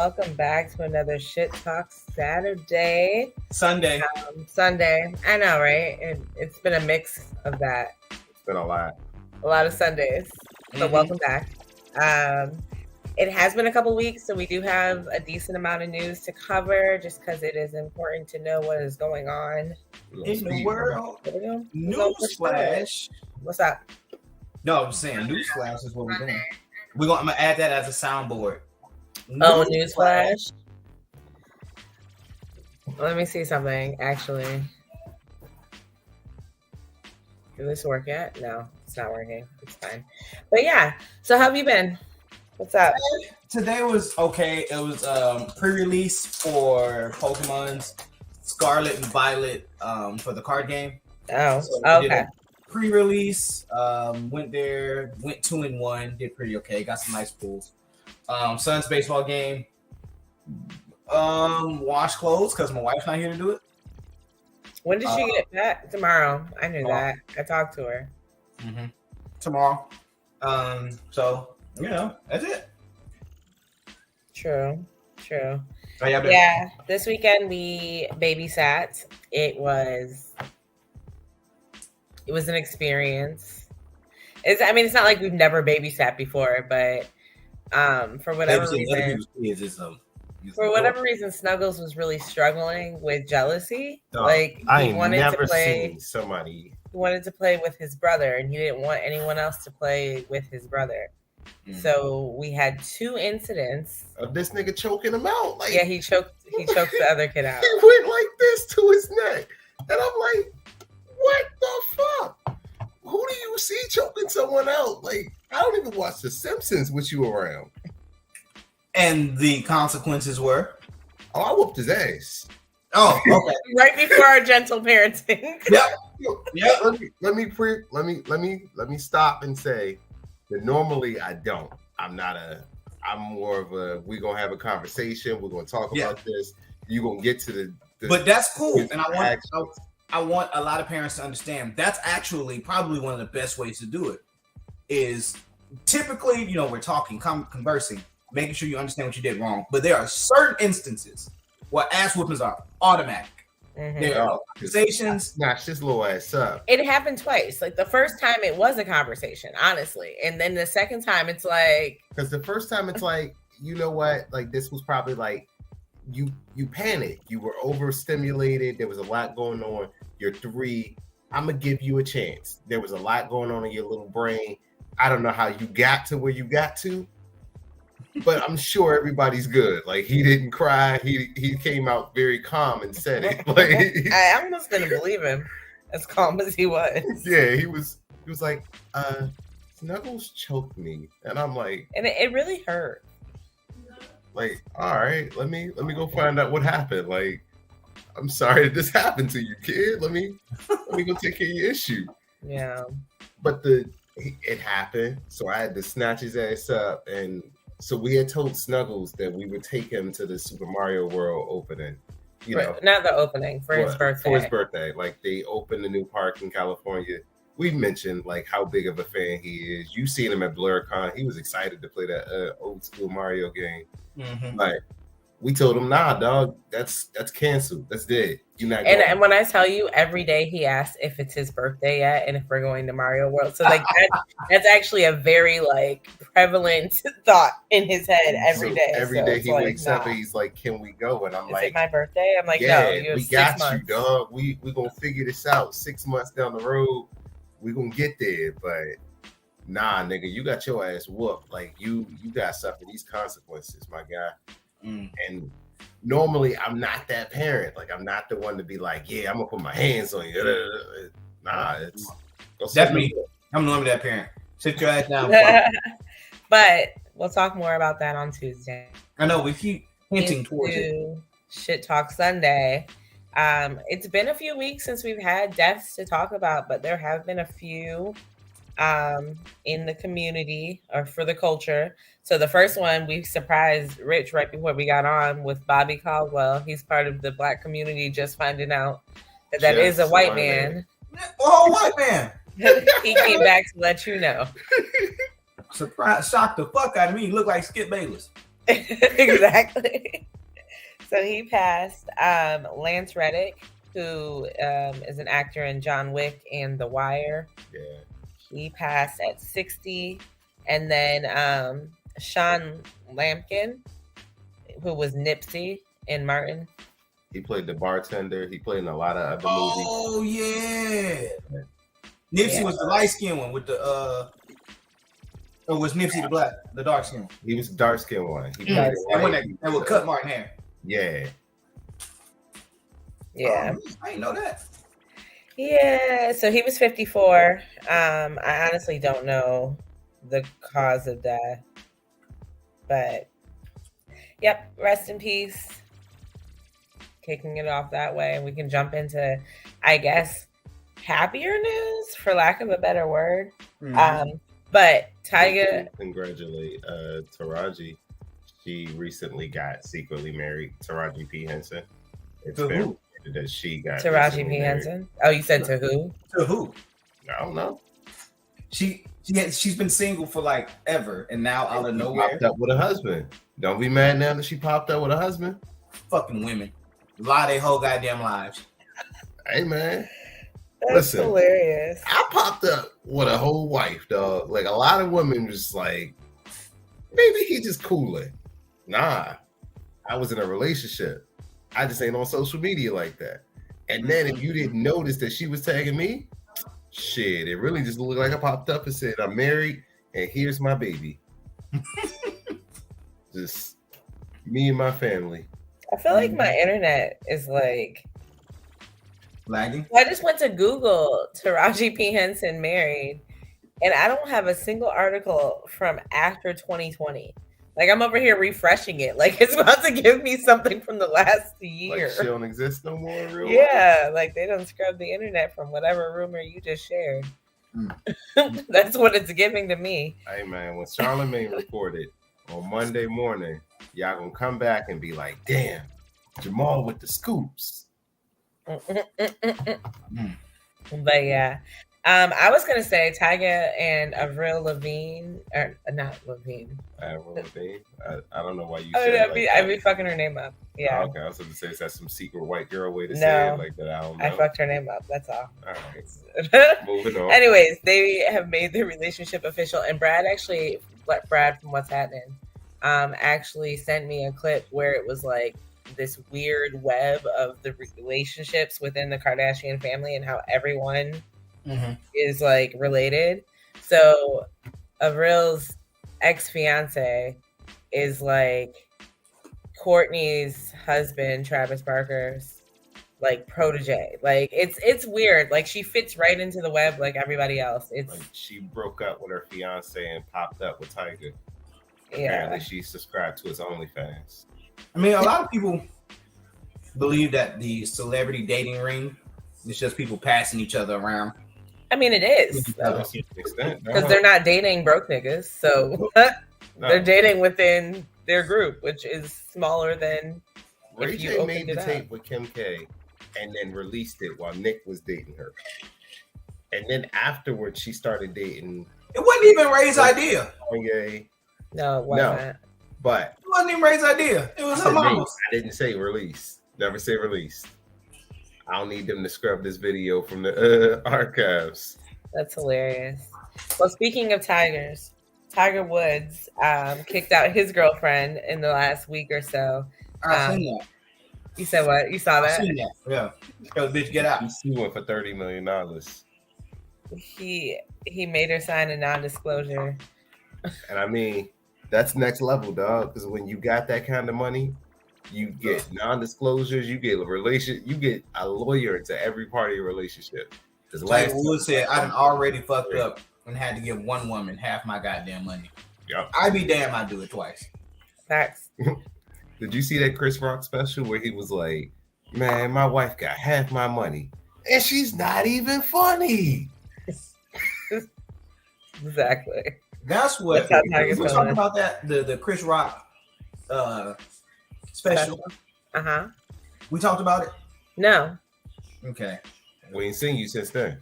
welcome back to another Shit Talk Saturday. Sunday. Sunday. I know, right? It's been a mix of that. It's been a lot. A lot of Sundays. But welcome back. It has been a couple weeks, so we do have a decent amount of news to cover just because it is important to know what is going on in the world. Newsflash. What's up? No, I'm saying newsflash is what we're doing. I'm gonna add that as a soundboard. Newsflash. Let me see something. Actually, did this work yet? No, it's not working. It's fine. But yeah. So how have you been? What's up? Today was okay. It was pre-release for Pokemon's Scarlet and Violet for the card game. Oh, so okay. Pre-release, went 2-1, did pretty okay, got some nice pulls. Son's baseball game, wash clothes because my wife's not here to do it. When did she get back? Tomorrow. I knew that. I talked to her. Tomorrow. So that's it. True. Yeah, this weekend we babysat. It was an reason. It's not like we've never babysat before, but for whatever reason, Snuggles was really struggling with jealousy. He wanted to play with his brother, and he didn't want anyone else to play with his brother. So we had 2 incidents of this nigga choking him out. Yeah, he choked the other kid out. He went like this to his neck, and I'm like, what the fuck? Who do you see choking someone out? Like, I don't even watch The Simpsons with you around. And the consequences were? Oh, I whooped his ass. Oh, okay. Right before our gentle parenting. Yep. Let me stop and say that normally I don't. I'm more of a, we're gonna have a conversation, we're gonna talk about this. You're gonna get to the but that's cool. And I want a lot of parents to understand that's actually probably one of the best ways to do it. Is typically, we're talking, conversing, making sure you understand what you did wrong. But there are certain instances where ass whoopings are automatic. There are conversations. Snatch this little ass up. It happened twice. Like the first time it was a conversation, honestly. And then the second time it's like, because the first time it's like, you know what? Like this was probably like you panicked. You were overstimulated. There was a lot going on. You're 3. I'm gonna give you a chance. There was a lot going on in your little brain. I don't know how you got to where you got to, but I'm sure everybody's good. Like he didn't cry. He came out very calm and said it. Like I almost didn't believe him, as calm as he was. Yeah, he was like, Snuggles choked me, and I'm like, and it really hurt. Like, all right, let me go find out what happened. Like, I'm sorry that this happened to you, kid. Let me go take care of your issue. Yeah. But it happened, so I had to snatch his ass up, and so we had told Snuggles that we would take him to the Super Mario World opening. Not the opening, for his birthday. For his birthday. Like, they opened a new park in California. We mentioned, like, how big of a fan he is. You seen him at BlurCon. He was excited to play that old school Mario game. Like, we told him, nah, dog, that's canceled. That's dead. You're not going. And when I tell you, every day he asks if it's his birthday yet and if we're going to Mario World. So like that's actually a very like prevalent thought in his head every day. Every day he wakes up and he's like, can we go? And I'm like, is it my birthday? I'm like, no, you have we 6 got months. you, dog. We gonna figure this out. 6 months down the road, we gonna get there. But nah, nigga, you got your ass whooped. Like you got to suffer these consequences, my guy. And normally I'm not that parent. Like I'm not the one to be like, yeah, I'm gonna put my hands on you. Nah, it's definitely. I'm normally that parent. Sit your ass down. But we'll talk more about that on Tuesday. I know we keep hinting towards it. Shit Talk Sunday. It's been a few weeks since we've had deaths to talk about, but there have been a few in the community or for the culture. So the first one, we surprised Rich right before we got on with Bobby Caldwell. He's part of the Black community, just finding out that is a white man. Oh, white man. He came back to let you know. Surprise, shocked the fuck out of me. He looked like Skip Bayless. Exactly. So he passed. Lance Reddick, who is an actor in John Wick and The Wire. Yeah. He passed at 60. And then Sean Lampkin, who was Nipsey in Martin. He played the bartender. He played in a lot of other movies. Oh yeah. Nipsey was the light skinned one with the or was Nipsey the dark skin one? He was the dark skinned one. He played that would cut Martin hair. Yeah. Yeah. I didn't know that. Yeah. So he was 54. I honestly don't know the cause of death. But yep, rest in peace. Kicking it off that way. And we can jump into, I guess, happier news, for lack of a better word. Mm-hmm. But Tyga, congratulate Taraji. She recently got secretly married. Taraji P. Henson. It's to who? That she got Taraji P. Henson. Oh, you said to who? To who? I don't know. She's been single for like ever, and now out of nowhere popped up with a husband. Don't be mad now that she popped up with a husband. Fucking women lie their whole goddamn lives. Hey man, that's hilarious. I popped up with a whole wife, dog. Like a lot of women just like, maybe he just cooling. Nah, I was in a relationship. I just ain't on social media like that. And then if you didn't notice that she was tagging me, shit, it really just looked like I popped up and said, I'm married and here's my baby. Just me and my family. I feel like my internet is like lagging. I just went to Google Taraji P. Henson married, and I don't have a single article from after 2020. Like I'm over here refreshing it. Like it's about to give me something from the last year. Like she don't exist no more, really? Yeah, like they don't scrub the internet from whatever rumor you just shared. That's what it's giving to me. Hey man, when Charlamagne reported on Monday morning, y'all gonna come back and be like, damn, Jamal with the scoops. But yeah. I was gonna say Tyga and Avril Lavigne, or not Lavigne. Avril Lavigne. I don't know why you. I'd be fucking her name up. Yeah. Oh, okay, I was going to say, is that some secret white girl way to say it like that? I don't know. I fucked her name up. That's all. All right. Moving on. Anyways, they have made their relationship official, and Brad from What's Happening, actually sent me a clip where it was like this weird web of the relationships within the Kardashian family and how everyone is like related. So Avril's ex-fiance is like Courtney's husband, Travis Barker's like protege. Like it's weird. Like she fits right into the web like everybody else. It's like she broke up with her fiance and popped up with Tyga. Yeah. Apparently she subscribed to his OnlyFans. I mean, a lot of people believe that the celebrity dating ring is just people passing each other around. I mean, it is because they're not dating broke niggas, so they're dating within their group, which is smaller than. Ray J made the tape with Kim K, and then released it while Nick was dating her, and then afterwards she started dating. It wasn't even Ray's idea. Kanye. No, it wasn't. But it wasn't even Ray's idea. It was her mama's. I didn't say release. Never say release. I don't need them to scrub this video from the archives. That's hilarious. Well, speaking of tigers, Tiger Woods kicked out his girlfriend in the last week or so. I seen that. You said what? You saw that? I seen that. Yeah. Tell the bitch get out. He went for $30 million. He made her sign a non-disclosure. And I mean, that's next level, dog. Because when you got that kind of money, you get non-disclosures, you get a lawyer into every part of your relationship. Like Wood said, I done already fucked up and had to give one woman half my goddamn money. Yep. I'd be damn I do it twice. Facts. Did you see that Chris Rock special where he was like, man, my wife got half my money and she's not even funny? Exactly. That's what we talked about that the Chris Rock special. We talked about it? No. Okay. We ain't seen you since then.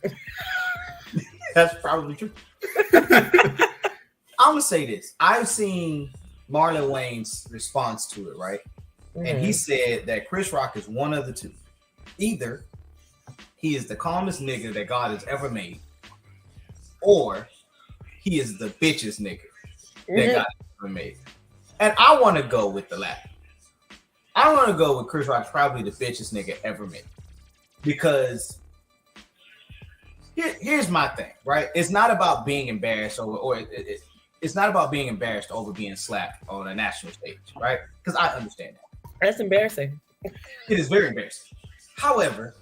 That's probably true. I'm gonna say this. I've seen Marlon Wayne's response to it, right? And he said that Chris Rock is one of the two. Either he is the calmest nigga that God has ever made, or he is the bitchest nigga that God has ever made. And I want to go with the latter. I want to go with Chris Rock's probably the bitchest nigga ever made. Because here's my thing, right? It's not about being embarrassed it's not about being embarrassed over being slapped on a national stage, right? Because I understand that. That's embarrassing. It is very embarrassing. However,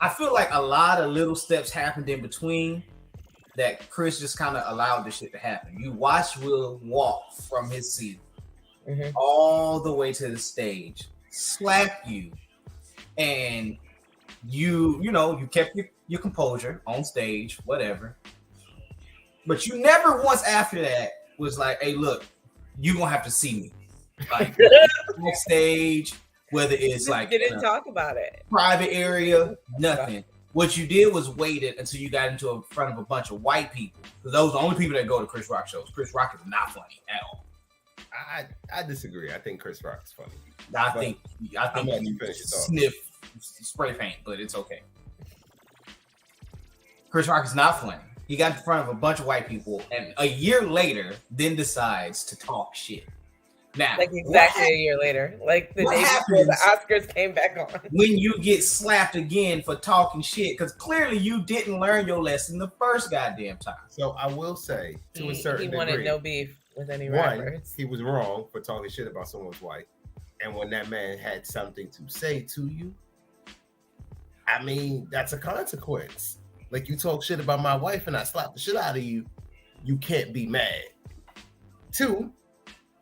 I feel like a lot of little steps happened in between that Chris just kind of allowed this shit to happen. You watch Will walk from his seat all the way to the stage, slap you, and you kept your composure on stage, whatever. But you never once after that was like, hey, look, you're going to have to see me. Like, backstage, whether it's like... didn't talk about it. Private area, nothing. What you did was waited until you got into front of a bunch of white people. Because those are the only people that go to Chris Rock shows. Chris Rock is not funny at all. I disagree. I think Chris Rock is funny. I think you sniff spray paint, but it's okay. Chris Rock is not funny. He got in front of a bunch of white people, and a year later, then decides to talk shit. Now, like exactly a year later, like the day before the Oscars came back on. When you get slapped again for talking shit, because clearly you didn't learn your lesson the first goddamn time. So I will say, to a certain degree, he wanted no beef with any rappers. He was wrong for talking shit about someone's wife, and when that man had something to say to you, I mean, that's a consequence. Like, you talk shit about my wife and I slap the shit out of you, you can't be mad. 2,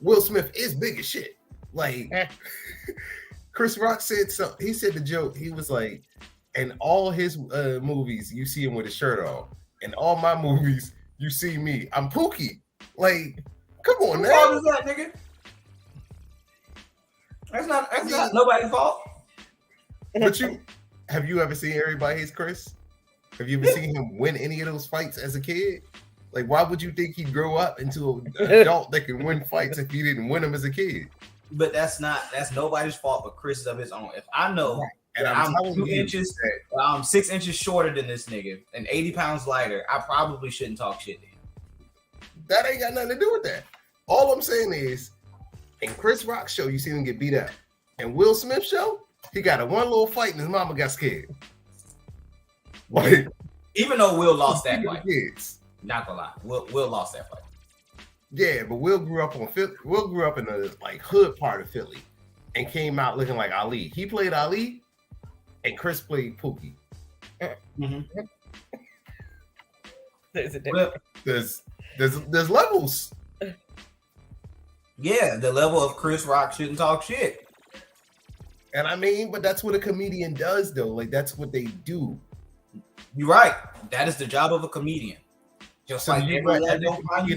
Will Smith is big as shit. Like, Chris Rock said something. He said the joke. He was like, in all his movies, you see him with his shirt off. In all my movies, you see me. I'm Pookie. Like, come on now. What fault is that, nigga? That's not nobody's fault. But have you ever seen Everybody Hates Chris? Have you ever seen him win any of those fights as a kid? Like, why would you think he'd grow up into an adult that can win fights if he didn't win them as a kid? But that's nobody's fault but Chris of his own. If I know and I'm 6 inches shorter than this nigga and 80 pounds lighter, I probably shouldn't talk shit to him. That ain't got nothing to do with that. All I'm saying is, in Chris Rock's show, you see him get beat up. In Will Smith's show, he got a one little fight and his mama got scared. Like, even though Will lost that fight, not gonna lie, Will lost that fight. Yeah, but Will grew up in the like hood part of Philly, and came out looking like Ali. He played Ali, and Chris played Pookie. Mm-hmm. There's a difference. There's levels. Yeah, the level of Chris Rock shouldn't talk shit. And I mean, but that's what a comedian does, though. Like, that's what they do. You're right. That is the job of a comedian. Just so like you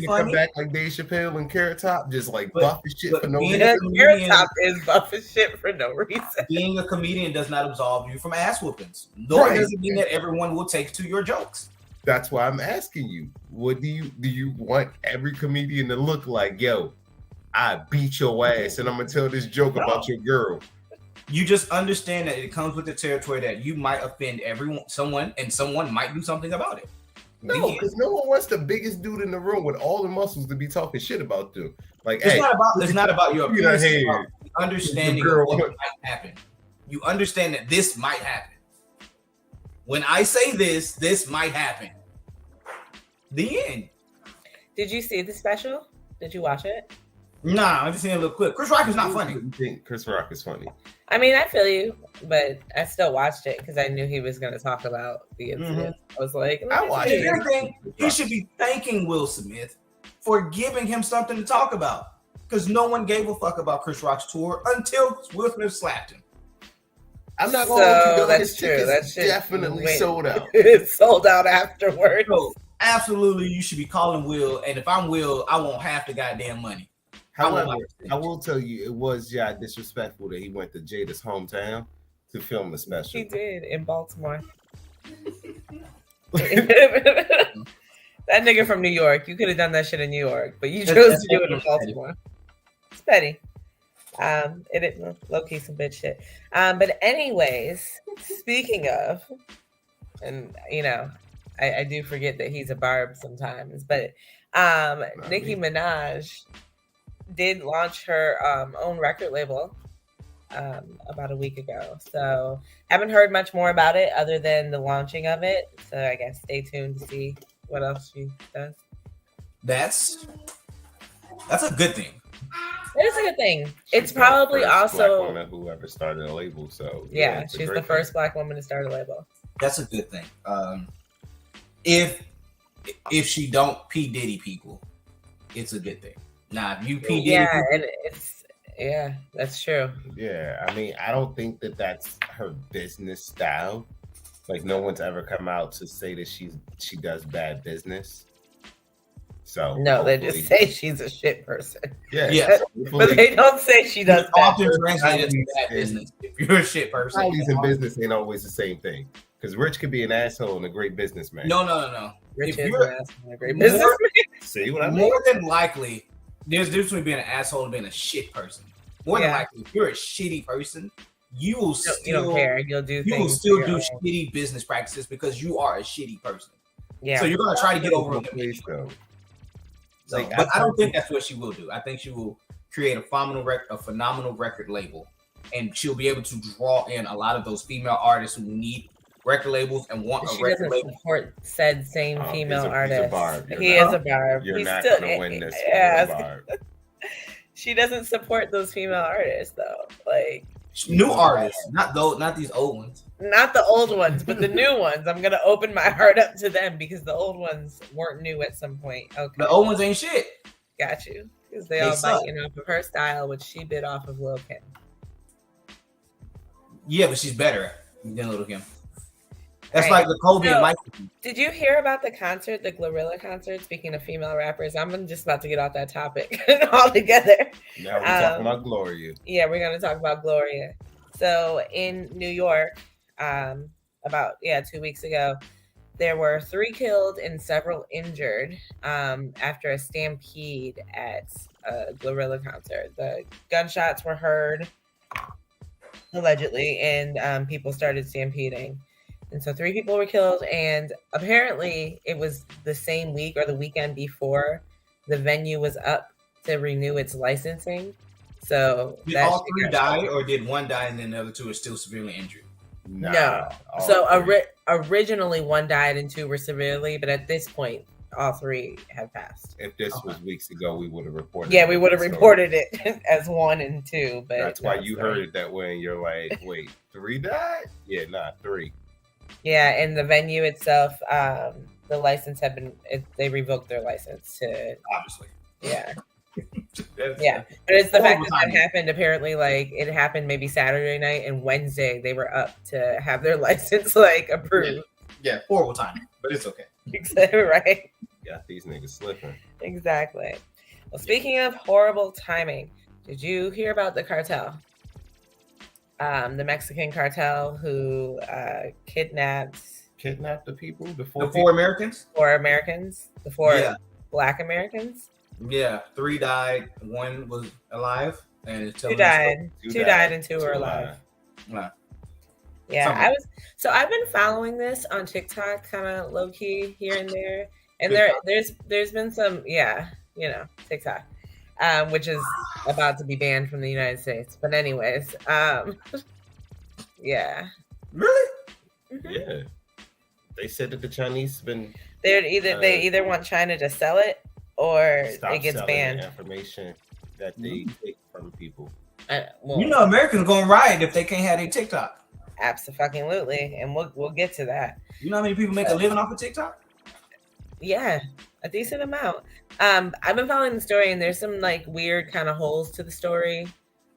come back like Dave Chappelle and Carrot Top, just like buff as shit for no reason. Carrot Top is buff as shit for no reason. Being a comedian does not absolve you from ass whoopings. Nor does it mean that everyone will take to your jokes. That's why I'm asking you. What do you want every comedian to look like? Yo, I beat your ass, and I'm gonna tell this joke about your girl. You just understand that it comes with the territory that you might offend someone might do something about it. No, because no one wants the biggest dude in the room with all the muscles to be talking shit about them. Like, it's not about your appearance. It's about understanding of what might happen. You understand that this might happen. When I say this might happen. The end. Did you see the special? Did you watch it? Nah, I just seen a little clip. Chris Rock is not funny. You think Chris Rock is funny? I mean, I feel you, but I still watched it because I knew he was going to talk about the incident. I was like, I watched it. He should be thanking Will Smith for giving him something to talk about, because no one gave a fuck about Chris Rock's tour until Will Smith slapped him. I'm not going to let you know that's true. That's definitely sold out. It sold out afterwards. So, absolutely, you should be calling Will, and if I'm Will, I want half the goddamn money. However, I will tell you, it was disrespectful that he went to Jada's hometown to film the special. He did in Baltimore. That nigga from New York. You could have done that shit in New York, but you chose to do it in Baltimore. It's petty. It low key some bitch shit. But anyways, speaking of, and you know, I do forget that he's a barb sometimes, but Nicki Minaj did launch her own record label about a week ago. So haven't heard much more about it other than the launching of it. So I guess stay tuned to see what else she does. That's a good thing. It is a good thing. It's probably also black woman who ever started a label. So yeah, she's the first black woman to start a label. That's a good thing. If she don't P Diddy people, it's a good thing. Now, if you P Diddy people, and it's that's true. Yeah, I mean, I don't think that that's her business style. Like, no one's ever come out to say that she does bad business. So no, they just say she's a shit person. Yeah. But they don't say she does often translated to bad business. If you're a shit person, qualities in business ain't always the same thing. Because Rich could be an asshole and a great businessman. No. Rich is an asshole and a great businessman. See what I mean? More than likely, there's a difference between being an asshole and being a shit person. More than likely, if you're a shitty person, you will you don't care. You'll do you will still do shitty business practices because you are a shitty person. Yeah. So you're gonna try to get over it. But I don't think that's what she will do. I think she will create a phenomenal record label, and she'll be able to draw in a lot of those female artists who need record labels and want a record label. Support said same female artist. He is a barb. You're not going to win this. Barb. She doesn't support those female artists though. Like new artists, not these old ones. Not the old ones, but the new ones. I'm gonna open my heart up to them because the old ones weren't new at some point. Okay, the old ones ain't shit. Got you. Because they all biting off of her style, which she bit off of Lil' Kim. Yeah, but she's better than Lil' Kim. That's like the Kobe and Mike. Did you hear about the concert, the Glorilla concert? Speaking of female rappers, I'm just about to get off that topic altogether. Now we're talking about Gloria. Yeah, we're going to talk about Gloria. So in New York, about 2 weeks ago, there were 3 killed and several injured after a stampede at a Glorilla concert. The gunshots were heard, allegedly, and people started stampeding. And so 3 people were killed, and apparently it was the same week or the weekend before the venue was up to renew its licensing. So did all 3 die, or did one die and then the other 2 are still severely injured? No. So originally 1 died and 2 were severely, but at this point, all 3 have passed. If this was weeks ago, we would have reported. Yeah, we would have reported it as 1 and 2. But that's why you heard it that way, and you're like, "Wait, 3 died? Yeah, 3." Yeah, and the venue itself, the license they revoked their license to. Obviously. Yeah. Yeah, but it's the fact that happened. Apparently, like it happened maybe Saturday night, and Wednesday they were up to have their license approved. Yeah, horrible timing, but it's okay. Exactly right. Got these niggas slipping. Exactly. Well, speaking of horrible timing, did you hear about the cartel? The Mexican cartel who kidnapped the people, the 4 Americans? 4 Americans, the 4 Black Americans. Yeah, 3 died, 1 was alive, and 2 died. 2 died and 2 were alive. Nah. Yeah, I've been following this on TikTok, kind of low key here and there, and there's been some TikTok, which is about to be banned from the United States. But anyways, yeah. Really? Mm-hmm. Yeah. They said that the Chinese they either want China to sell it or it gets banned. Information that they take from people. Americans gonna riot if they can't have their TikTok. Absolutely, and we'll get to that. You know how many people make a living off of TikTok? Yeah, a decent amount. I've been following the story, and there's some weird kind of holes to the story.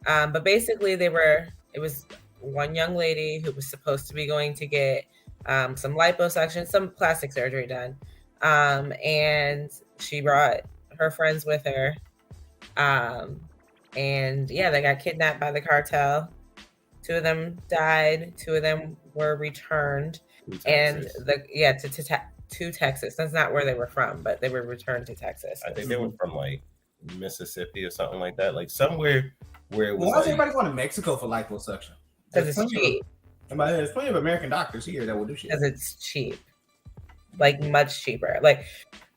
But basically, it was one young lady who was supposed to be going to get some liposuction, some plastic surgery done, and she brought her friends with her, and they got kidnapped by the cartel. 2 of them died. 2 of them were returned, and to Texas. That's not where they were from, but they were returned to Texas. I think they were from like Mississippi or something like that, like somewhere where it was. Why is everybody going to Mexico for liposuction? Because it's cheap. There's plenty of American doctors here that will do shit. Because it's cheap, like much cheaper. Like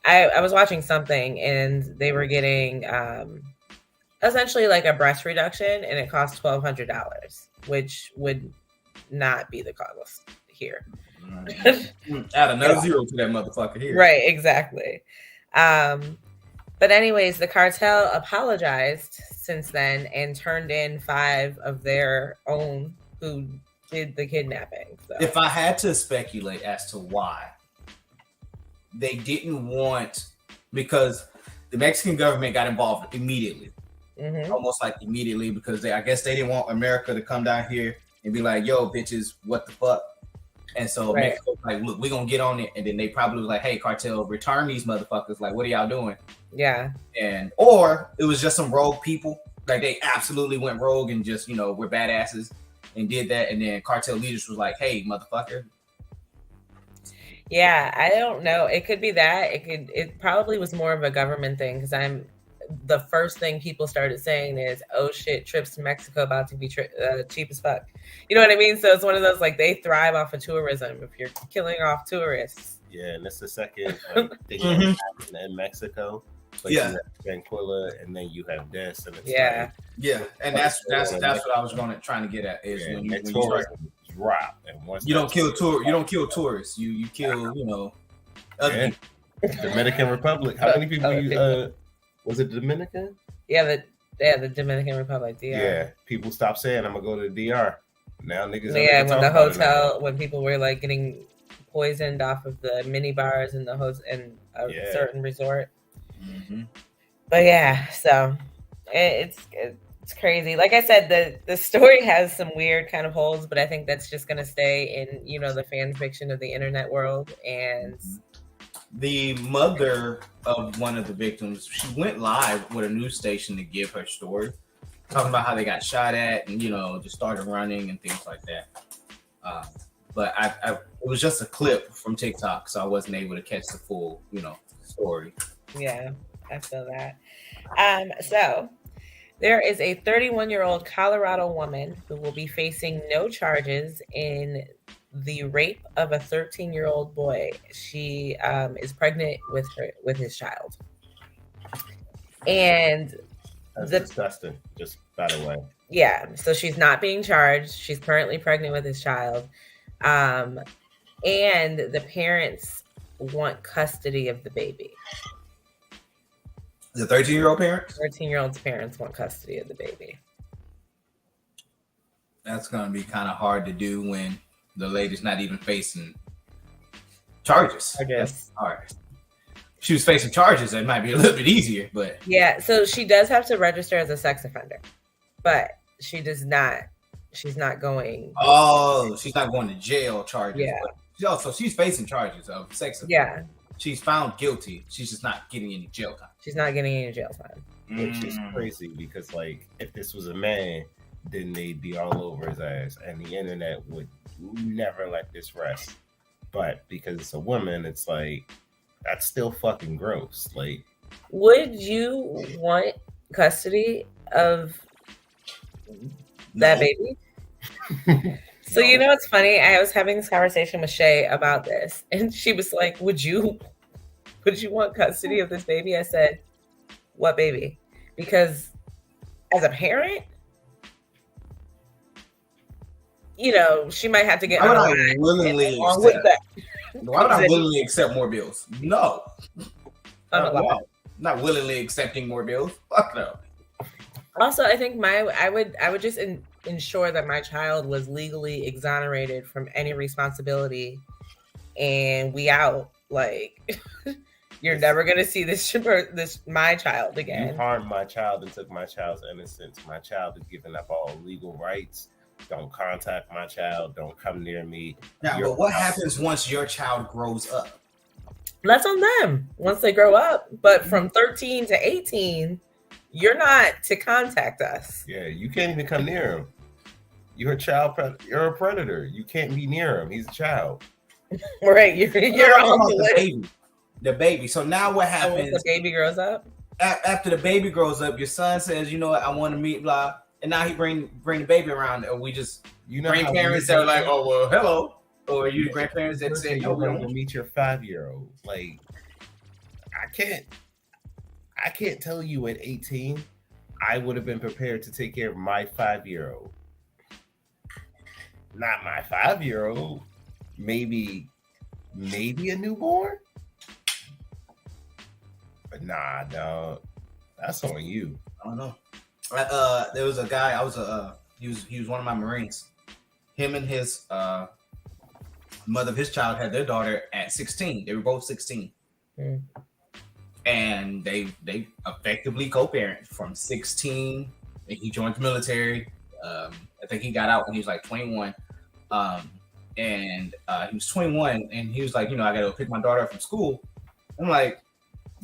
I was watching something and they were getting essentially like a breast reduction, and it cost $1,200, which would not be the cost here. Add another zero to that motherfucker here. Right, exactly. But anyways, the cartel apologized since then and turned in 5 of their own who did the kidnapping. So. If I had to speculate as to why, they didn't want, because the Mexican government got involved immediately. Almost like immediately, because I guess they didn't want America to come down here and be like, yo, bitches, what the fuck? And so Mexico's like, look, we're going to get on it. And then they probably was like, hey, cartel, return these motherfuckers. Like, what are y'all doing? Yeah. Or it was just some rogue people. Like, they absolutely went rogue and just, we're badasses and did that. And then cartel leaders was like, hey, motherfucker. Yeah, I don't know. It could be that. It probably was more of a government thing, because the first thing people started saying is, oh shit, trips to Mexico about to be cheap as fuck. You know what I mean? So it's one of those, like, they thrive off of tourism if you're killing off tourists. Yeah, and it's the second thing that happened in Mexico. Like, you have Tranquilla, and then you have this, and it's and that's what I was trying to get at, is when you start drop, and once you don't kill tourists, you kill other people. Dominican Republic. How many people was it Dominican? Yeah, the Dominican Republic, DR. Yeah, people stopped saying I'm gonna go to the DR. Now niggas. Yeah, when the hotel, when people were like getting poisoned off of the mini bars in the a certain resort. But yeah, so it's crazy. Like I said, the story has some weird kind of holes, but I think that's just gonna stay in the fan fiction of the internet world. And the mother of one of the victims, she went live with a news station to give her story, talking about how they got shot at and just started running and things like that. But it was just a clip from TikTok, so I wasn't able to catch the full story. Yeah, I feel that. So there is a 31-year-old Colorado woman who will be facing no charges in the rape of a 13-year-old boy. She is pregnant with his child. And that's disgusting, just by the way. Yeah, so she's not being charged. She's currently pregnant with his child. And the parents want custody of the baby. The 13-year-old parents? 13-year-old's parents want custody of the baby. That's going to be kind of hard to do when the lady's not even facing charges. I guess. That's hard. If she was facing charges, it might be a little bit easier, but... Yeah, so she does have to register as a sex offender, but she's not going... Oh, she's not going to jail charges. Yeah. So she's facing charges of sex offender. Yeah. She's found guilty. She's just not getting any jail time. She's not getting any jail time. Which is crazy, because, like, if this was a man, then they'd be all over his ass, and the internet would never let this rest. But because it's a woman, it's like, that's still fucking gross. Like, would you want custody of that baby? So it's funny. I was having this conversation with Shay about this, and she was like, "Would you want custody of this baby?" I said, "What baby?" Because as a parent, she might have to get. Why would I willingly accept more bills? No. Not willingly accepting more bills. Fuck no. Also, I think I would just ensure that my child was legally exonerated from any responsibility, and we out. Like, you're never gonna see this my child again. You harmed my child and took my child's innocence. My child is giving up all legal rights. Don't contact my child. Don't come near me. Now, but what happens once your child grows up? That's on them once they grow up. But from 13 to 18, you're not to contact us. Yeah, you can't even come near them. You're a child. You're a predator. You can't be near him. He's a child. Right. You're on the baby. The baby. So now what happens? The baby grows up. After the baby grows up, your son says, "You know what? I want to meet blah," and now he bring the baby around, and we just grandparents that are like, "Oh well, hello," or you grandparents that say, "You want to meet your 5-year-old." Like, I can't tell you at 18, I would have been prepared to take care of my 5-year-old. Not my 5-year-old. Maybe a newborn. But nah, dog. That's on you. I don't know. There was a guy. He was one of my Marines. Him and his mother of his child had their daughter at 16. They were both 16. Mm. And they effectively co-parent from 16. He joined the military. I think he got out when he was like 21. And he was 21, and he was like, I got to pick my daughter up from school. I'm like,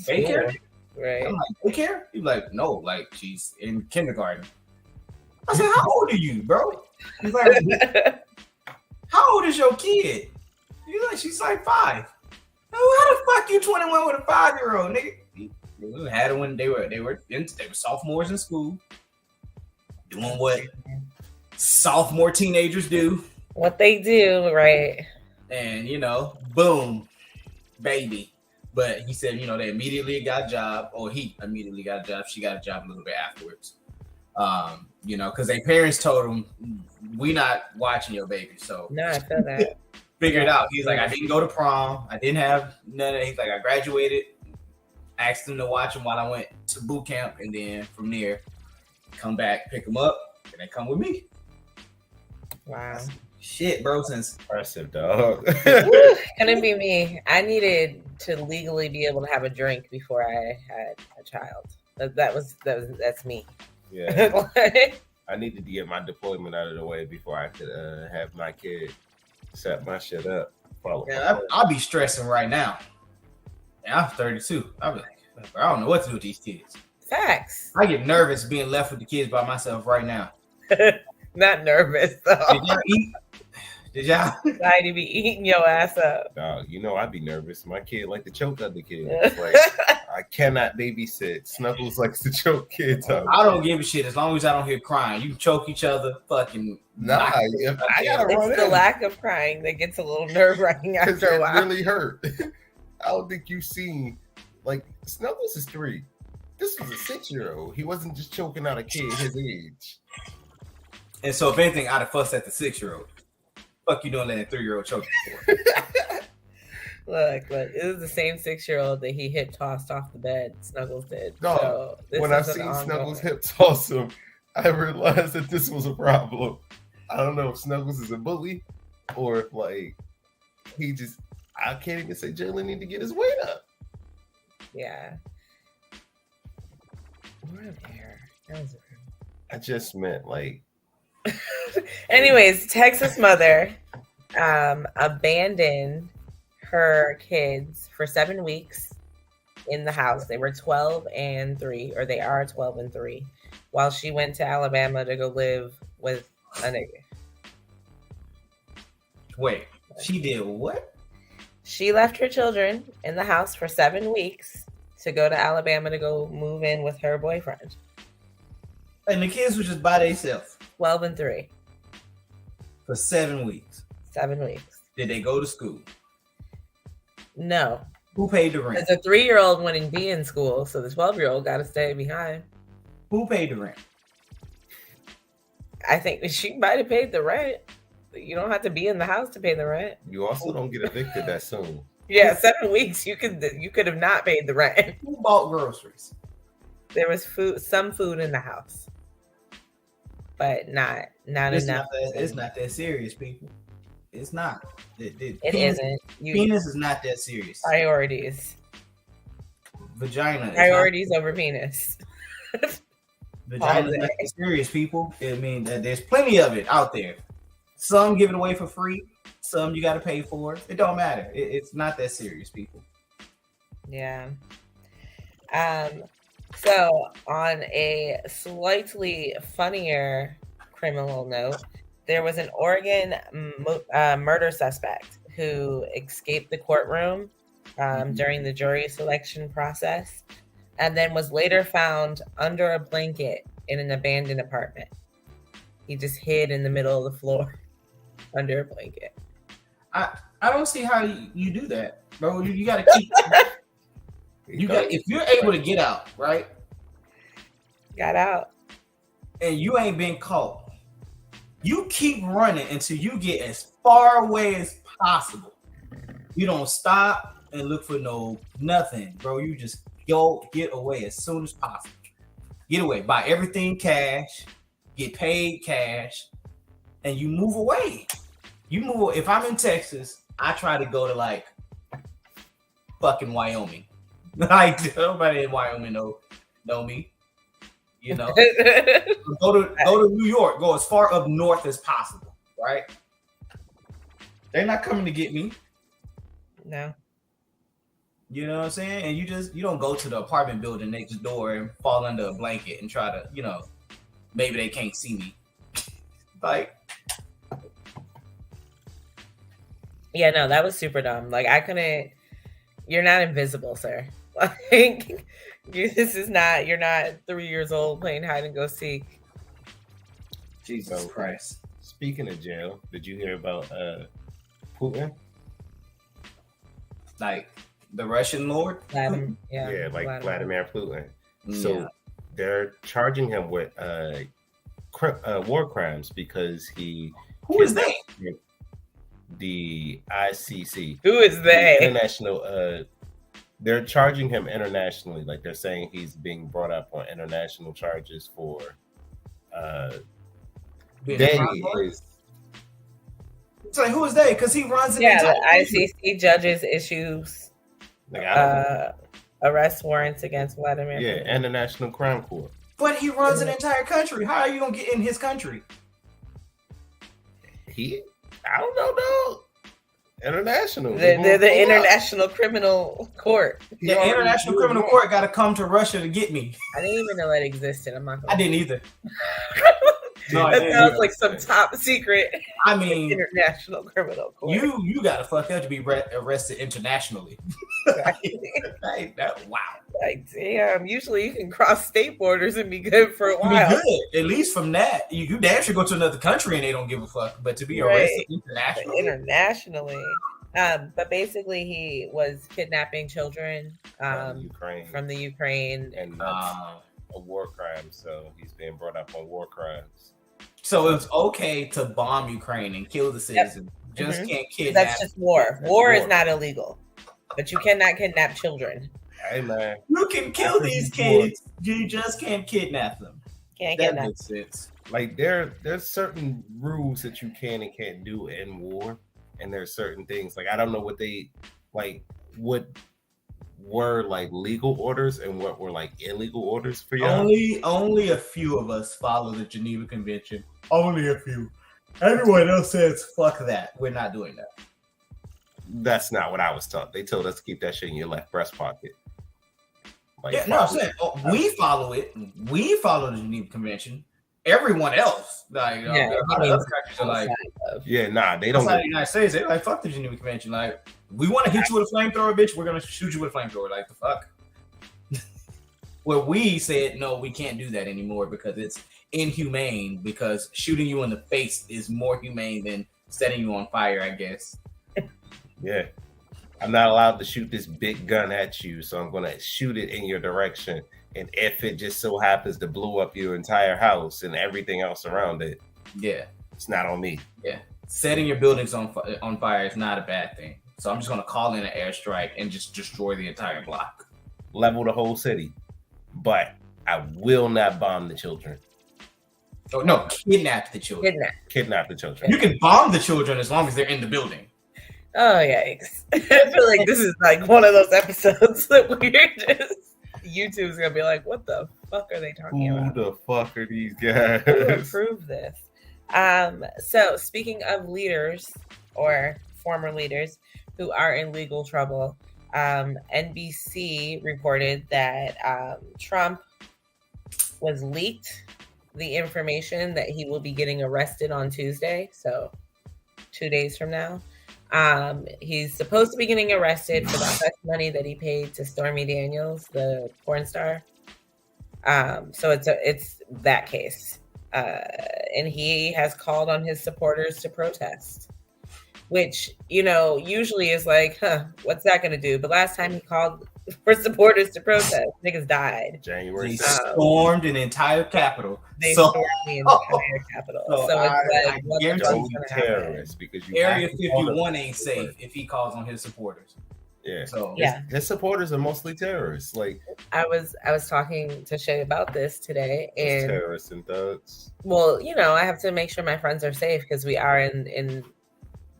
daycare? Right. I'm like, daycare? He's like, no, like she's in kindergarten. I said, how old are you, bro? He's like, how old is your kid? He's like, she's like 5. How the fuck you 21 with a 5-year-old, nigga? We had it when they were sophomores in school, doing what sophomore teenagers do. What they do, right? And boom, baby. But he said, they immediately got a job, or he immediately got a job. She got a job a little bit afterwards. Because their parents told him, "We not watching your baby." So no, I feel that. Figure it out. He's like, I didn't go to prom. I didn't have none of it. He's like, I graduated. Asked him to watch him while I went to boot camp, and then from there, come back, pick him up, and they come with me. Wow. Shit, bro, since impressive, dog. Couldn't be me. I needed to legally be able to have a drink before I had a child. That's me. Yeah. I needed to get my deployment out of the way before I could have my kid set my shit up. I'll be stressing right now. And I'm 32. I'll be like, I don't know what to do with these kids. Facts. I get nervous being left with the kids by myself right now. Not nervous though. Did y'all eat? Did y'all? I to be eating your ass up. Dog, I'd be nervous. My kid like to choke other kids. Like, I cannot babysit. Snuggles likes to choke kids up. I don't give a shit as long as I don't hear crying. You can choke each other, fucking. Nah, I gotta run. It's the lack of crying that gets a little nerve-wracking after a while. It really hurt. I don't think you've seen, like, Snuggles is 3. This was a 6-year-old. He wasn't just choking out a kid his age. And so, if anything, I'd have fussed at the 6-year-old. Fuck you doing letting a 3-year-old choke you for? Look, it was the same 6-year-old that he hip tossed off the bed. Snuggles did. No, so when I seen Snuggles hip toss him, I realized that this was a problem. I don't know if Snuggles is a bully or if, like, he just, I can't even say Jalen need to get his weight up. Yeah. We're in air. I just meant, like. Anyways, Texas mother abandoned her kids for 7 weeks in the house. They were 12 and 3, or they are 12 and 3, while she went to Alabama to go live with a nigga. Wait, she did what? She left her children in the house for 7 weeks to go to Alabama to go move in with her boyfriend. And the kids were just by themselves. 12 and 3. For 7 weeks. 7 weeks. Did they go to school? No. Who paid the rent? The 3-year-old wouldn't be in school, so the 12-year-old got to stay behind. Who paid the rent? I think she might have paid the rent. You don't have to be in the house to pay the rent. You also don't get evicted that soon. Yeah, 7 weeks. You could have not paid the rent. Who bought groceries? There was some food in the house, but not enough. It's not that serious, people. It's not. It isn't. Penis is not that serious. Priorities. Vagina. Priorities over penis. Vagina is not that serious, people. I mean, there's plenty of it out there. Some give it away for free. Some you got to pay for. It don't matter. It's not that serious, people. Yeah. So on a slightly funnier criminal note, there was an Oregon murder suspect who escaped the courtroom during the jury selection process, and then was later found under a blanket in an abandoned apartment. He just hid in the middle of the floor under a blanket. I don't see how you do that, bro. You got to keep. If you're able to get out, right? Got out. And you ain't been caught. You keep running until you get as far away as possible. You don't stop and look for nothing, bro. You just get away as soon as possible. Get away. Buy everything cash. Get paid cash. And you move away. If I'm in Texas, I try to go to like fucking Wyoming. Like nobody in Wyoming know me. You know, go to New York. Go as far up north as possible. Right? They're not coming to get me. No. You know what I'm saying? And you don't go to the apartment building next door and fall under a blanket and try to, maybe they can't see me. Like, yeah, no, that was super dumb. Like, I couldn't. You're not invisible, sir. Like, you're not 3 years old playing hide and go seek. Jesus Christ. Speaking of jail, did you hear about Putin? Like the Russian Lord? Vladimir Putin. So they're charging him with war crimes because he... Who is they? The ICC. Who is they? International... they're charging him internationally. Like, they're saying he's being brought up on international charges for... It's like, who is they? Because he runs an the ICC judges issues arrest warrants against Vladimir. Yeah, International Crime Court. But he runs an entire country. How are you gonna get in his country? I don't know, though. International. They're the International Criminal Court. The International Criminal Court got to come to Russia to get me. I didn't even know that existed. I didn't either. No, that sounds like some top secret. I mean, International Criminal Court. You got to fuck up to be arrested internationally. Wow. Like, damn. Usually you can cross state borders and be good for a while. Be good. At least from that, you damn sure go to another country and they don't give a fuck. But to be arrested internationally. But basically, he was kidnapping children from the Ukraine. And a war crime. So he's being brought up on war crimes. So it's okay to bomb Ukraine and kill the citizens. Yep. Just can't kidnap. That's just war. War is not illegal. But you cannot kidnap children. Hey, man. You can kill these kids. You just can't kidnap them. That makes sense. Like, there's certain rules that you can and can't do in war. And there's certain things. Like, I don't know what were like legal orders and what were like illegal orders for y'all. Only a few of us follow the Geneva Convention. Only a few. Everyone else says, fuck that. We're not doing that. That's not what I was taught. They told us to keep that shit in your left breast pocket. Like, I'm saying we follow it. We follow the Geneva Convention. Everyone else, like, other countries are like, they don't. Outside the United States, they're like, fuck the Geneva Convention. Like, we want to hit you with a flamethrower, bitch. We're gonna shoot you with a flamethrower. Like, the fuck. Where we said no, we can't do that anymore because it's inhumane. Because shooting you in the face is more humane than setting you on fire, I guess. Yeah. I'm not allowed to shoot this big gun at you, so I'm going to shoot it in your direction. And if it just so happens to blow up your entire house and everything else around it, it's not on me. Yeah. Setting your buildings on fire is not a bad thing. So I'm just going to call in an airstrike and just destroy the entire block. Level the whole city. But I will not bomb the children. Oh, no, kidnap the children. Kidnap the children. You can bomb the children as long as they're in the building. Oh, yikes. I feel like this is like one of those episodes that we're just... YouTube's going to be like, what the fuck are they talking about? Who the fuck are these guys? Who approved this? So, speaking of leaders or former leaders who are in legal trouble, NBC reported that Trump was leaked the information that he will be getting arrested on Tuesday. So 2 days from now. He's supposed to be getting arrested for the hush money that he paid to Stormy Daniels, the porn star. So it's that case. And he has called on his supporters to protest, which, usually is like, what's that going to do? But last time he called for supporters to protest, niggas died. January. They stormed an entire Capitol. They stormed the entire Capitol. So it's like, what the fuck's gonna happen? Because Area 51 ain't safe if he calls on his supporters. Yeah. So his supporters are mostly terrorists. Like I was talking to Shay about this today, and terrorists and thugs. Well, I have to make sure my friends are safe because we are in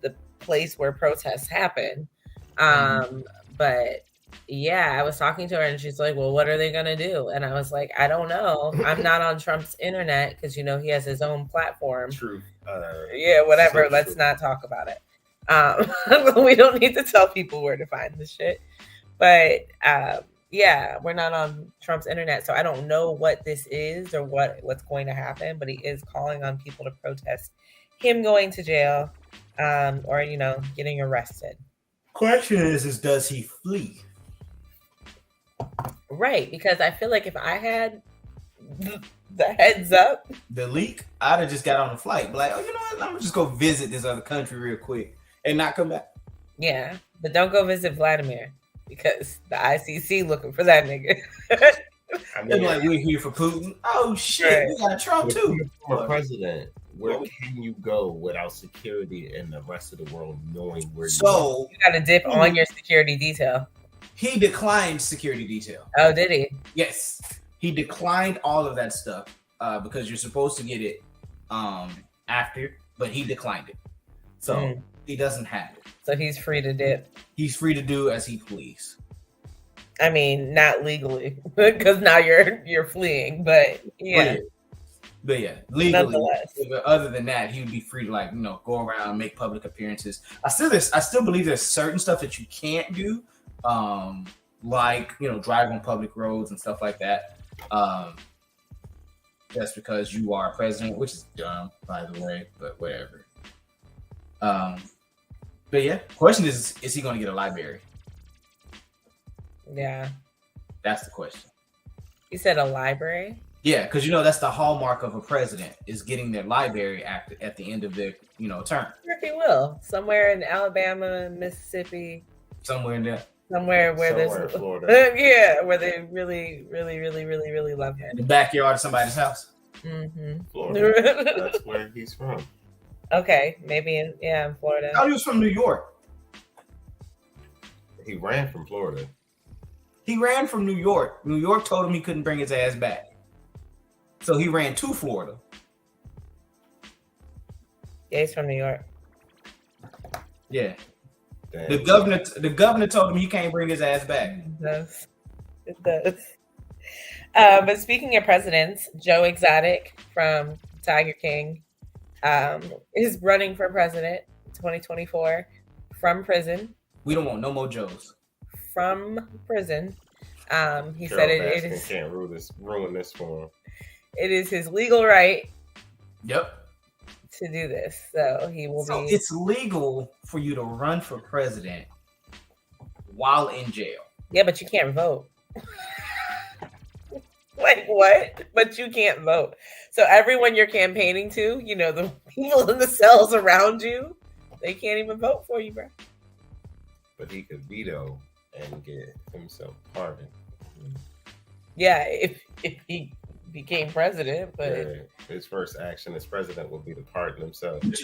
the place where protests happen. But yeah, I was talking to her and she's like, well, what are they gonna do? And I was like, I don't know. I'm not on Trump's internet because he has his own platform. True. Yeah, whatever. Let's not talk about it. We don't need to tell people where to find this shit. But yeah, we're not on Trump's internet, so I don't know what this is or what's going to happen. But he is calling on people to protest him going to jail, or getting arrested. Question is does he flee? Right, because I feel like if I had the heads up, the leak, I'd have just got on a flight, like, oh, you know what? I'm gonna just go visit this other country real quick and not come back. Yeah, but don't go visit Vladimir because the ICC looking for that nigga. I mean, like, we're here for Putin. Oh shit, right. We got Trump too. For president, where can you go without security and the rest of the world knowing where you go? You got to dip on your security detail. He declined security detail. Oh, did he? Yes, he declined all of that stuff because you're supposed to get it after, but he declined it, so he doesn't have it. So he's free to dip. He's free to do as he please. I mean, not legally because now you're fleeing, but yeah. But yeah, legally. Other than that, he would be free to go around, make public appearances. I still believe there's certain stuff that you can't do. Drive on public roads and stuff like that. That's because you are president, which is dumb, by the way, but whatever. But yeah, question is he going to get a library? Yeah. That's the question. You said a library? Yeah, because that's the hallmark of a president is getting their library at the end of their term. Sure, he will. Somewhere in Alabama, Mississippi. Somewhere in there. Somewhere there's Florida. Yeah, where they really, really, really, really, really love him. In the backyard of somebody's house. Mm-hmm. Florida. That's where he's from. Okay, maybe in Florida. Oh, he was from New York. He ran from Florida. He ran from New York. New York told him he couldn't bring his ass back. So he ran to Florida. Yeah, he's from New York. Yeah. Damn. The governor told him he can't bring his ass back. It does. But speaking of presidents, Joe Exotic from Tiger King is running for president in 2024 from prison. We don't want no more Joes. From prison. He Carol said it is can't ruin this for him. It is his legal right. Yep. To do this, so he will be. It's legal for you to run for president while in jail. Yeah, but you can't vote. Like what? But you can't vote. So everyone you're campaigning to, the people in the cells around you, they can't even vote for you, bro. But he could veto and get himself pardoned. Yeah, if he became president, but his first action as president will be to pardon himself. But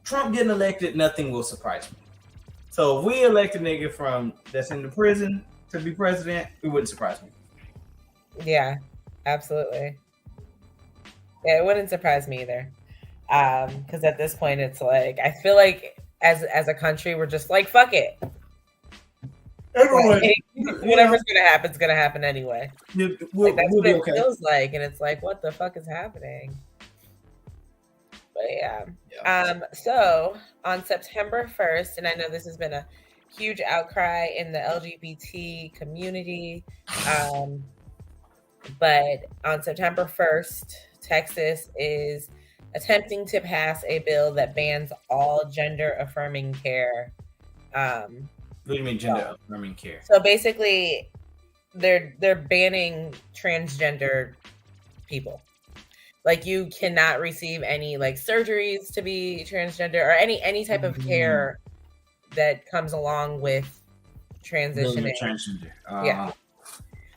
Trump getting elected, nothing will surprise me. So if we elect a nigga that's in the prison to be president, it wouldn't surprise me. Yeah, absolutely. Yeah, it wouldn't surprise me either. Because at this point, it's like I feel like as a country, we're just like fuck it. Everyone, whatever's gonna happen anyway. That's what it feels like, and it's like, what the fuck is happening? But yeah. So on September 1st, and I know this has been a huge outcry in the LGBT community. But on September 1st, Texas is attempting to pass a bill that bans all gender-affirming care. What do you mean gender-affirming care? So basically, they're banning transgender people. Like, you cannot receive any like surgeries to be transgender or any type of care that comes along with transitioning. Transgender. Yeah.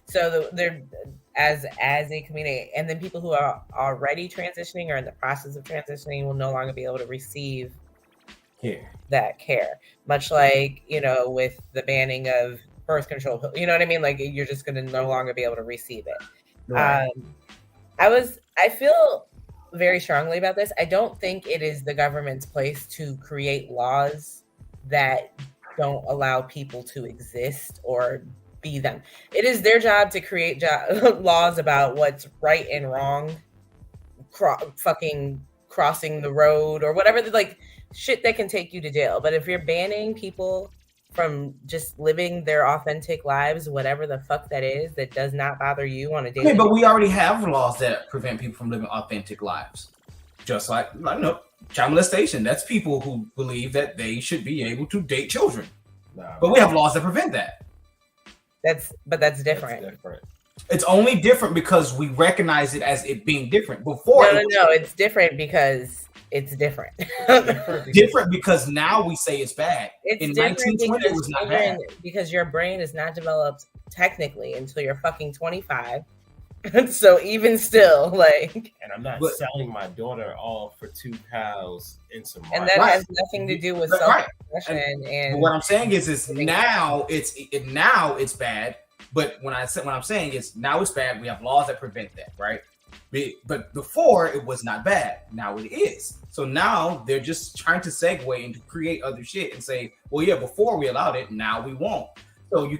So they're as a community, and then people who are already transitioning or in the process of transitioning will no longer be able to receive that care. Much like, you know, with the banning of birth control, you know what I mean? Like, you're just going to no longer be able to receive it. Right. I feel very strongly about this. I don't think it is the government's place to create laws that don't allow people to exist or be them. It is their job to create laws about what's right and wrong, fucking crossing the road or whatever, like shit that can take you to jail. But if you're banning people from just living their authentic lives, whatever the fuck that is, that does not bother you on a daily basis. But we already have laws that prevent people from living authentic lives. Just like, I don't know, child molestation. That's people who believe that they should be able to date children. But we have laws that prevent that. That's different. It's only different because we recognize it as it being different. Before, no, it's different because it's different. Different because now we say it's bad. It's in different 1920, it was not bad. Because your brain is not developed technically until you're fucking 25. So even still, like, and I'm not selling my daughter all for 2 cows in some and that has nothing to do with self-expression. And what I'm saying is now it's bad. But what I'm saying is now it's bad. We have laws that prevent that, right? But before it was not bad. Now it is. So now they're just trying to segue and to create other shit and say, well, yeah, before we allowed it, now we won't. So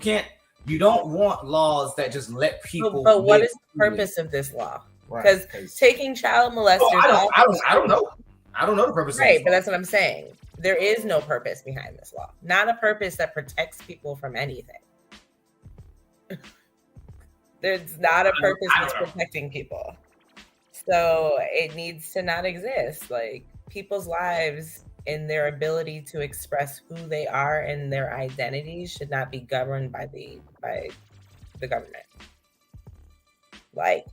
you don't want laws that just let people. But what is the purpose of this law? Because taking child molesters. I don't know. I don't know the purpose. Right, but that's what I'm saying. There is no purpose behind this law. Not a purpose that protects people from anything. There's not a purpose that's protecting people. So it needs to not exist. Like, people's lives and their ability to express who they are and their identities should not be governed by the government. Like,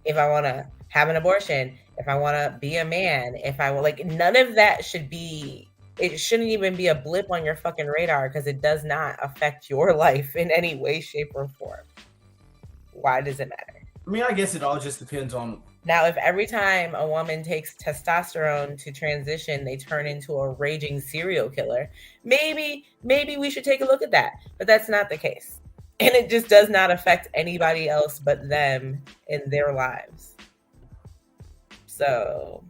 if I want to have an abortion, if I want to be a man, if I will, like, none of that should be. It shouldn't even be a blip on your fucking radar because it does not affect your life in any way, shape, or form. Why does it matter? I mean, I guess it all just depends on. Now, if every time a woman takes testosterone to transition, they turn into a raging serial killer, maybe we should take a look at that. But that's not the case. And it just does not affect anybody else but them in their lives. So,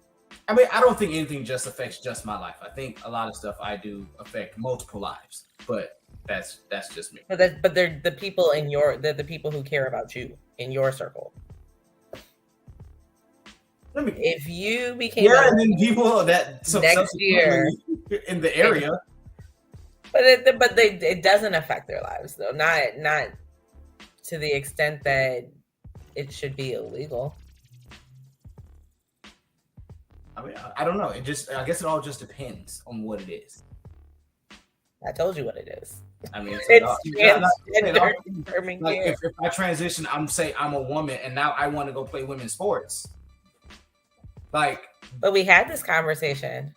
I mean, I don't think anything just affects just my life. I think a lot of stuff I do affect multiple lives, but that's just me. But they're the people they're the people who care about you in your circle. If you became and then people that next year in the area, but it doesn't affect their lives though. Not to the extent that it should be illegal. I mean, I don't know. I guess it all just depends on what it is. I told you what it is. I mean, if I transition, I'm a woman, and now I want to go play women's sports. Like, but we had this conversation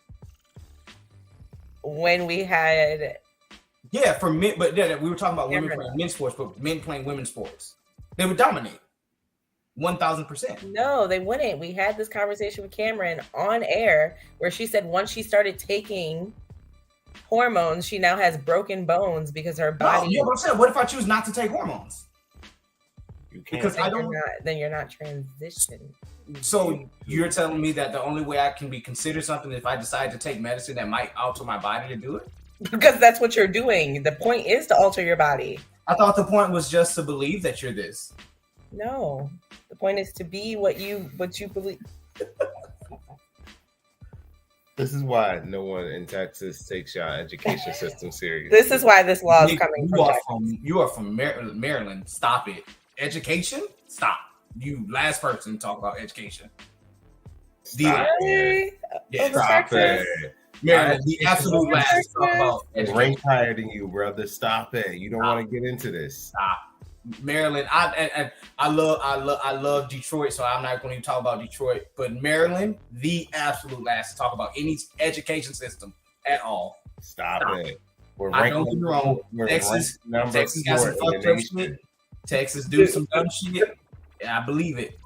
when we had. Yeah, for men, but yeah, we were talking about women playing men's sports, but men playing women's sports, they would dominate 1,000%. No, they wouldn't. We had this conversation with Cameron on air where she said once she started taking hormones, she now has broken bones because her body. Yeah, but I'm saying, what if I choose not to take hormones? You can't. Because then you're not transitioning. So you're telling me that the only way I can be considered something is if I decide to take medicine that might alter my body to do it? Because that's what you're doing. The point is to alter your body. I thought the point was just to believe that you're this. No, the point is to be what you believe. This is why no one in Texas takes your education system serious. This is why this law is coming from Texas. You are from Maryland. Stop it. Education? Stop. You last person to talk about education. Stop it. Yeah, Stop it. Maryland, the absolute last to talk about education. Rank higher than you, brother. Stop it. You don't want to get into this. Stop. Maryland, I love Detroit, so I'm not going to talk about Detroit. But Maryland, the absolute last to talk about any education system at all. Stop it. I don't get me wrong. Texas got some fucked up shit. Texas do some dumb shit. Yeah, I believe it.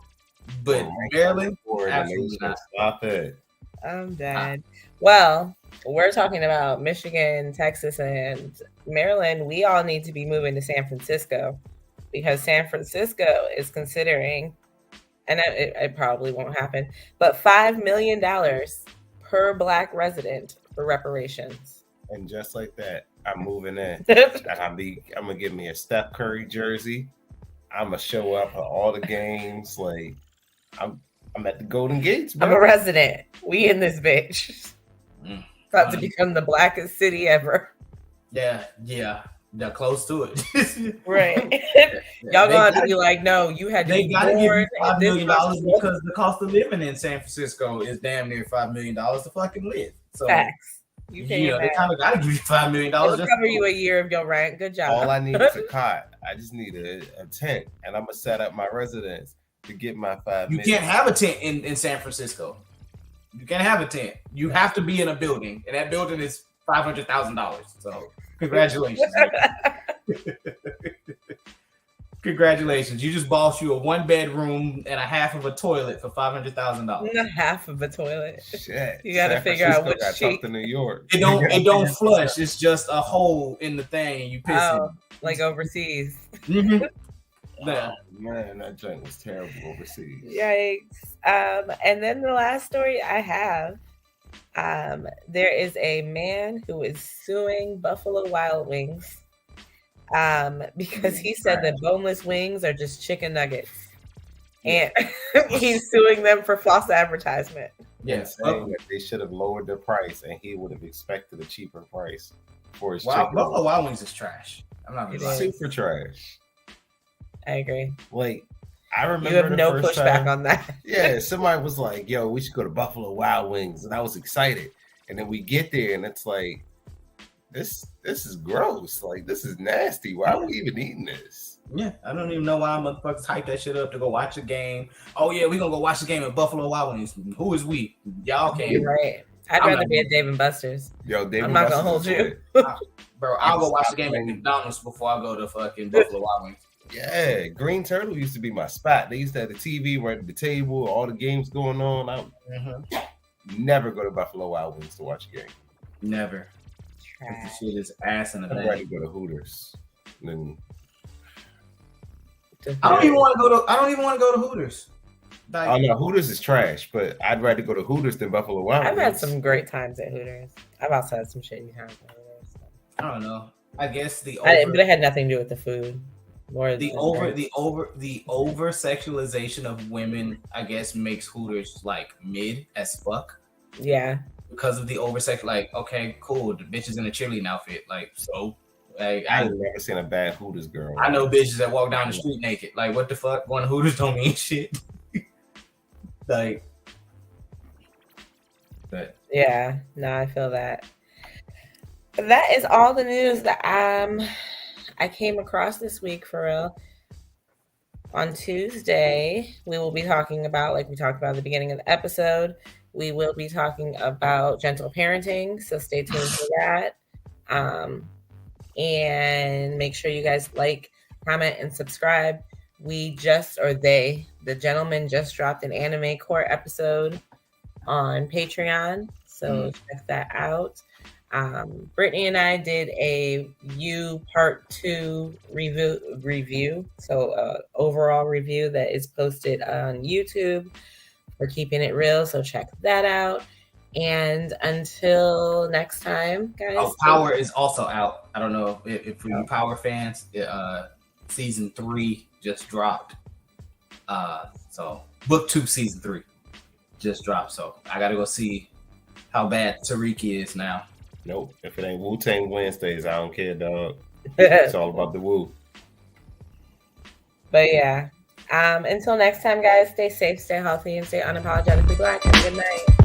But Maryland, absolutely not. Stop it. I'm dead. Well, we're talking about Michigan, Texas, and Maryland. We all need to be moving to San Francisco because San Francisco is considering, and it probably won't happen, but $5 million per Black resident for reparations. And just like that, I'm moving in. And I'm gonna give me a Steph Curry jersey. I'm gonna show up at all the games. Like I'm at the Golden Gates, bro. I'm a resident. We in this bitch. About to become the blackest city ever. Yeah. They're close to it. Right. Y'all gonna have to be like, no, you had to they be gotta give born you $5 million because the cost of living in San Francisco is damn near $5 million to fucking live. So facts. They kind of gotta give you $5 million. It'll cover you a year of your rent. Good job. All I need is a cot. I just need a tent, and I'm gonna set up my residence to get my $5 million. You can't have a tent in San Francisco. You can't have a tent. You have to be in a building, and that building is $500,000. So congratulations. Congratulations. You just bought you a 1-bedroom and a half of a toilet for $500,000. Half of a toilet. Shit. You got to figure out which sheet. To New York. It don't flush. It's just a hole in the thing and you piss in. Like overseas. Mm-hmm. Yeah. Oh, man, that joint was terrible overseas. Yikes. And then the last story I have, there is a man who is suing Buffalo Wild Wings because he said that boneless wings are just chicken nuggets. And he's suing them for false advertisement. Yes, saying that they should have lowered the price and he would have expected a cheaper price for his chicken. Buffalo Wild Wings is trash. I'm not gonna lie. Super trash. I agree. Like, I remember you have no pushback on that. Yeah, somebody was like, yo, we should go to Buffalo Wild Wings. And I was excited. And then we get there and it's like, this is gross. Like, this is nasty. Why are we even eating this? Yeah, I don't even know why motherfuckers hype that shit up to go watch a game. Oh, yeah, we're going to go watch the game at Buffalo Wild Wings. Who is we? Y'all can't. You're right. I'd rather be at Dave & Buster's. Yo, Dave I'm not going to hold you. Bro, I'll go watch the game at McDonald's before I go to fucking Buffalo Wild Wings. Yeah, Green Turtle used to be my spot. They used to have the TV right at the table, all the games going on. I never go to Buffalo Wild Wings to watch a game. Never. The shit is ass in the bag. I'm ready to go to Hooters. Then I don't even want to go to Hooters. Like, oh no, Hooters is trash, but I'd rather go to Hooters than Buffalo Wild Wings. I've had some great times at Hooters. I've also had some shitty times at Hooters. So. I don't know. I guess but it had nothing to do with the food. The over sexualization of women, I guess, makes Hooters like mid as fuck. Yeah. Because of the over sex, like, okay, cool, the bitch is in a cheerleading outfit, like, so. Like, I've never seen a bad Hooters girl. I know bitches that walk down the street naked. Like, what the fuck? Going to Hooters don't mean shit. Like, but yeah, no, I feel that. That is all the news that I came across this week, for real. On Tuesday, we will be talking about, like we talked about at the beginning of the episode, we will be talking about gentle parenting. So stay tuned for that. And make sure you guys like, comment, and subscribe. The gentleman just dropped an anime court episode on Patreon. So check that out. Brittany and I did a part 2 review. So overall review that is posted on YouTube. We're keeping it real, so check that out. And until next time, guys. Power is also out. I don't know if for you Power fans, season 3 just dropped. So book 2 season 3 just dropped. So I gotta go see how bad Tariq is now. Nope. If it ain't Wu-Tang Wednesdays, I don't care, dog. It's all about the Wu. But yeah. Until next time, guys, stay safe, stay healthy, and stay unapologetically black. Have a good night.